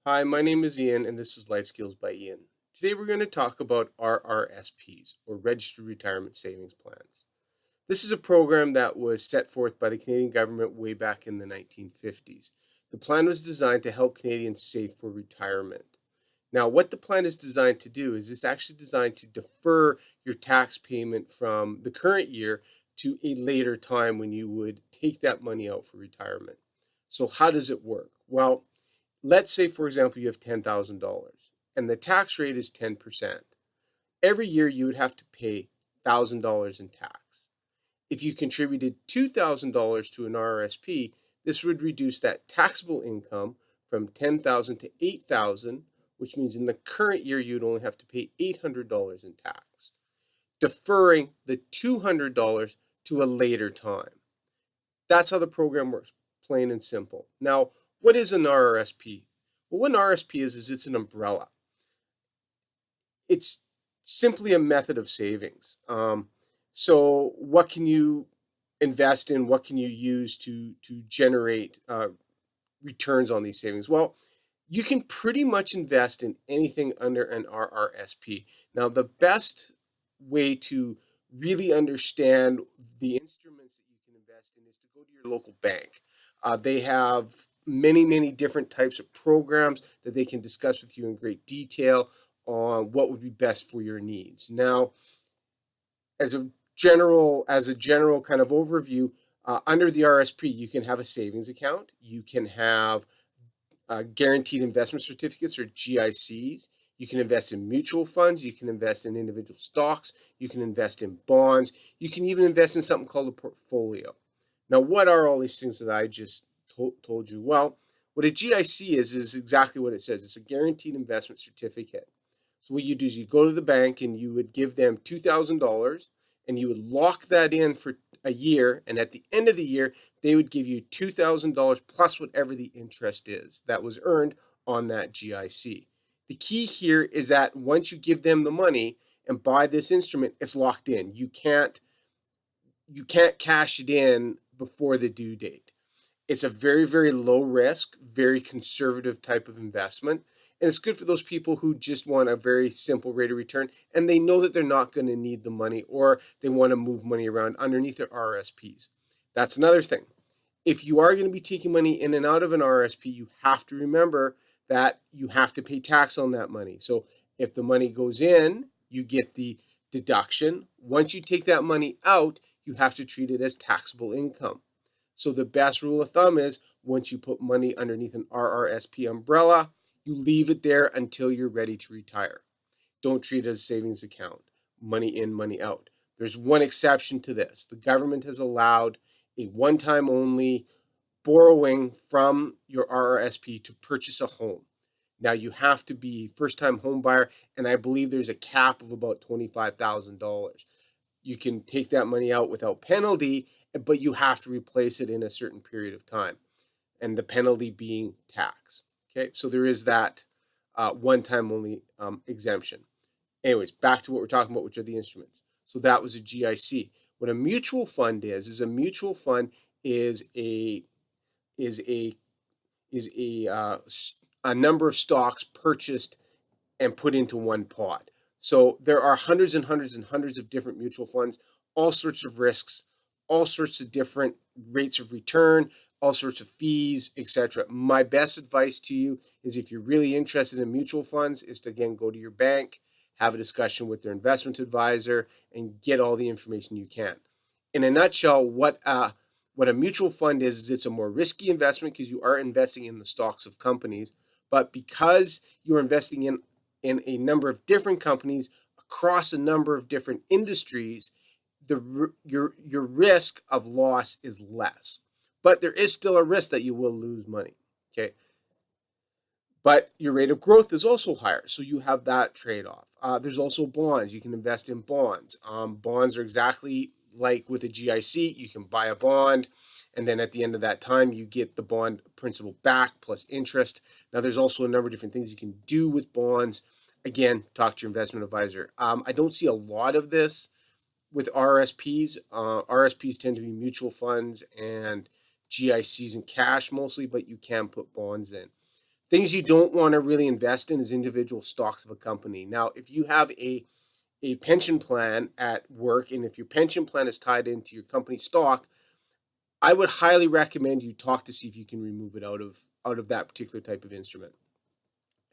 Hi, my name is Ian, and this is Life Skills by Ian. Today we're going to talk about RRSPs, or Registered Retirement Savings Plans. This is a program that was set forth by the Canadian government way back in the 1950s. The plan was designed to help Canadians save for retirement. Now, what the plan is designed to do is it's actually designed to defer your tax payment from the current year to a later time when you would take that money out for retirement. So how does it work? Well, let's say, for example, you have $10,000 and the tax rate is 10%. Every year you would have to pay $1,000 in tax. If you contributed $2,000 to an RRSP, this would reduce that taxable income from $10,000 to $8,000, which means in the current year you'd only have to pay $800 in tax, deferring the $200 to a later time. That's how the program works, plain and simple. Now, what is an RRSP? Well, what an RRSP is it's an umbrella. It's simply a method of savings. So what can you invest in? What can you use to generate returns on these savings? Well, you can pretty much invest in anything under an RRSP. Now, the best way to really understand the instruments that you can invest in is to go to your local bank. They have many different types of programs that they can discuss with you in great detail on what would be best for your needs. Now, as a general kind of overview, under the RSP, you can have a savings account. You can have guaranteed investment certificates, or GICs. You can invest in mutual funds. You can invest in individual stocks. You can invest in bonds. You can even invest in something called a portfolio. Now, what are all these things that I just told you? Well, what a GIC is exactly what it says. It's a guaranteed investment certificate. So what you do is you go to the bank and you would give them $2,000 and you would lock that in for a year. And at the end of the year, they would give you $2,000 plus whatever the interest is that was earned on that GIC. The key here is that once you give them the money and buy this instrument, it's locked in. You can't cash it in before the due date. It's a very low risk, very conservative type of investment. And it's good for those people who just want a very simple rate of return and they know that they're not going to need the money, or they want to move money around underneath their RSPs. That's another thing. If you are going to be taking money in and out of an RSP, you have to remember that you have to pay tax on that money. So if the money goes in, you get the deduction. Once you take that money out, you have to treat it as taxable income. So the best rule of thumb is once you put money underneath an RRSP umbrella, you leave it there until you're ready to retire. Don't treat it as a savings account, money in, money out. There's one exception to this. The government has allowed a one-time only borrowing from your RRSP to purchase a home. Now, you have to be a first-time home buyer, and I believe there's a cap of about $25,000. You can take that money out without penalty, but you have to replace it in a certain period of time, and the penalty being tax. Okay, so there is that one-time only exemption. Anyways, back to what we're talking about, which are the instruments. So that was a GIC. What a mutual fund is a mutual fund is a number of stocks purchased and put into one pot. So there are hundreds and hundreds of different mutual funds, all sorts of risks, all sorts of different rates of return, all sorts of fees, etc. My best advice to you is, if you're really interested in mutual funds, is to, again, go to your bank, have a discussion with their investment advisor, and get all the information you can. In a nutshell, what a mutual fund is it's a more risky investment because you are investing in the stocks of companies, but because you're investing in a number of different companies across a number of different industries, your risk of loss is less. But there is still a risk that you will lose money, okay? But your rate of growth is also higher, so you have that trade-off. There's also bonds. You can invest in bonds. Bonds are exactly like with a GIC. You can buy a bond, and then at the end of that time, you get the bond principal back plus interest. Now, there's also a number of different things you can do with bonds. Again, talk to your investment advisor. I don't see a lot of this with RSPs. RSPs tend to be mutual funds and GICs in cash mostly, but you can put bonds in. Things you don't want to really invest in is individual stocks of a company. Now, if you have a pension plan at work, and if your pension plan is tied into your company stock, I would highly recommend you talk to see if you can remove it out of that particular type of instrument.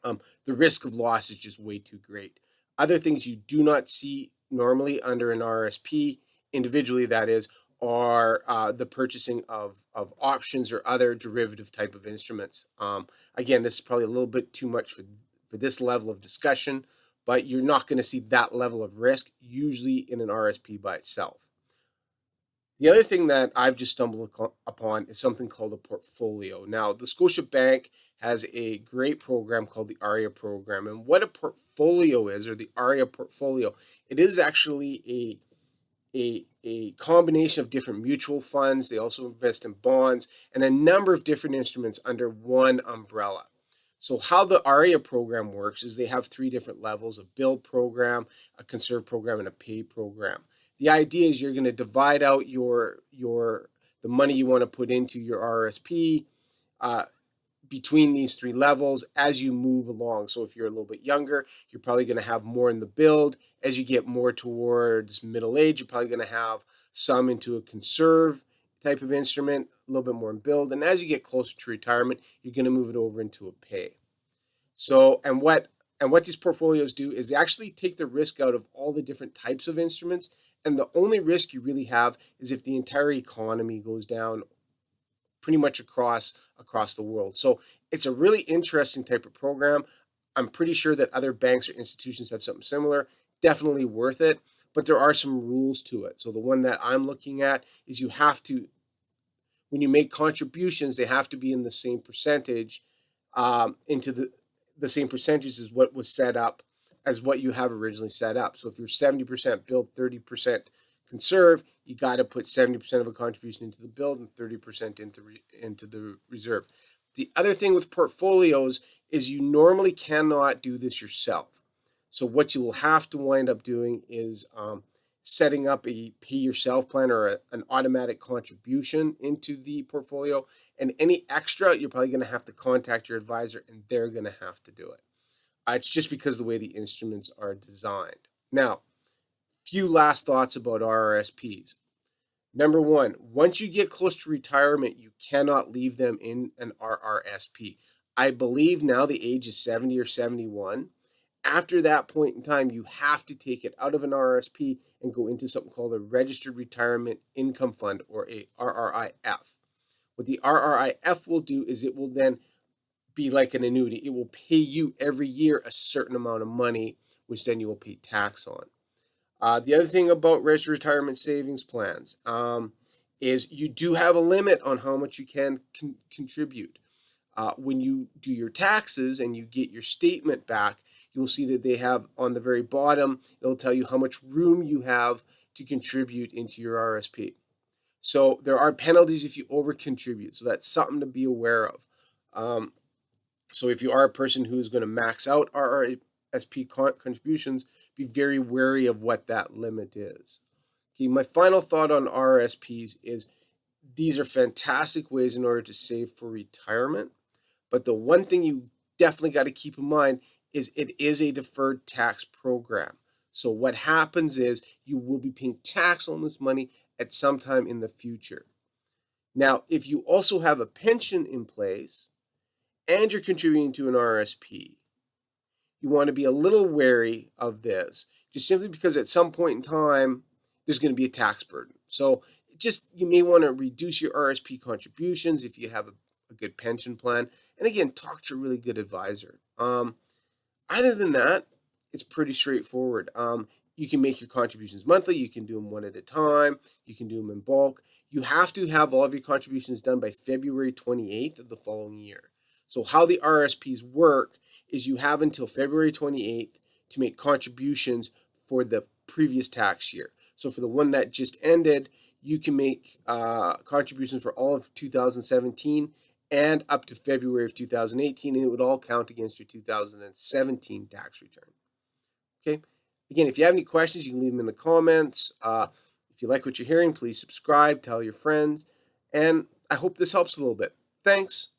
The risk of loss is just way too great. Other things you do not see normally under an RSP, individually that is, are the purchasing of options or other derivative type of instruments. Again, this is probably a little bit too much for this level of discussion, but you're not going to see that level of risk usually in an RSP by itself. The other thing that I've just stumbled upon is something called a portfolio. Now, the Scotiabank has a great program called the ARIA program. And what a portfolio is, or the ARIA portfolio, it is actually a combination of different mutual funds. They also invest in bonds and a number of different instruments under one umbrella. So how the ARIA program works is they have 3 different levels: a build program, a conserve program, and a pay program. The idea is you're going to divide out the money you want to put into your RSP between these 3 levels as you move along. So if you're a little bit younger, you're probably going to have more in the build. As you get more towards middle age, you're probably going to have some into a conserve type of instrument, a little bit more in build. And as you get closer to retirement, you're going to move it over into a pay. So, and what these portfolios do is they actually take the risk out of all the different types of instruments. And the only risk you really have is if the entire economy goes down pretty much across the world. So it's a really interesting type of program. I'm pretty sure that other banks or institutions have something similar. Definitely worth it, but there are some rules to it. So the one that I'm looking at is you have to, when you make contributions, they have to be in the same percentage into the same percentage as what was set up as what you have originally set up. So if you're 70% build, 30% conserve, you got to put 70% of a contribution into the build and 30% into the reserve. The other thing with portfolios is you normally cannot do this yourself. So what you will have to wind up doing is setting up a pay yourself plan or an automatic contribution into the portfolio. And any extra, you're probably going to have to contact your advisor and they're going to have to do it. It's just because of the way the instruments are designed. Now, few last thoughts about RRSPs. Number 1, once you get close to retirement, you cannot leave them in an RRSP. I believe now the age is 70 or 71. After that point in time, you have to take it out of an RRSP and go into something called a Registered Retirement Income Fund, or a RRIF. What the RRIF will do is it will then be like an annuity. It will pay you every year a certain amount of money, which then you will pay tax on. The other thing about registered retirement savings plans is you do have a limit on how much you can contribute. When you do your taxes and you get your statement back, you will see that they have on the very bottom, it'll tell you how much room you have to contribute into your RSP. So there are penalties if you over contribute. So that's something to be aware of. So if you are a person who is going to max out RRSP contributions, be very wary of what that limit is. Okay, my final thought on RRSPs is these are fantastic ways in order to save for retirement. But the one thing you definitely got to keep in mind is it is a deferred tax program. So what happens is you will be paying tax on this money at some time in the future. Now, if you also have a pension in place and you're contributing to an RSP, you want to be a little wary of this, just simply because at some point in time, there's going to be a tax burden. So you may want to reduce your RSP contributions if you have a good pension plan. And again, talk to a really good advisor. Other than that, it's pretty straightforward. You can make your contributions monthly. You can do them one at a time. You can do them in bulk. You have to have all of your contributions done by February 28th of the following year. So how the RSPs work is you have until February 28th to make contributions for the previous tax year. So for the one that just ended, you can make contributions for all of 2017 and up to February of 2018, and it would all count against your 2017 tax return. Okay. Again, if you have any questions, you can leave them in the comments. If you like what you're hearing, please subscribe, tell your friends, and I hope this helps a little bit. Thanks.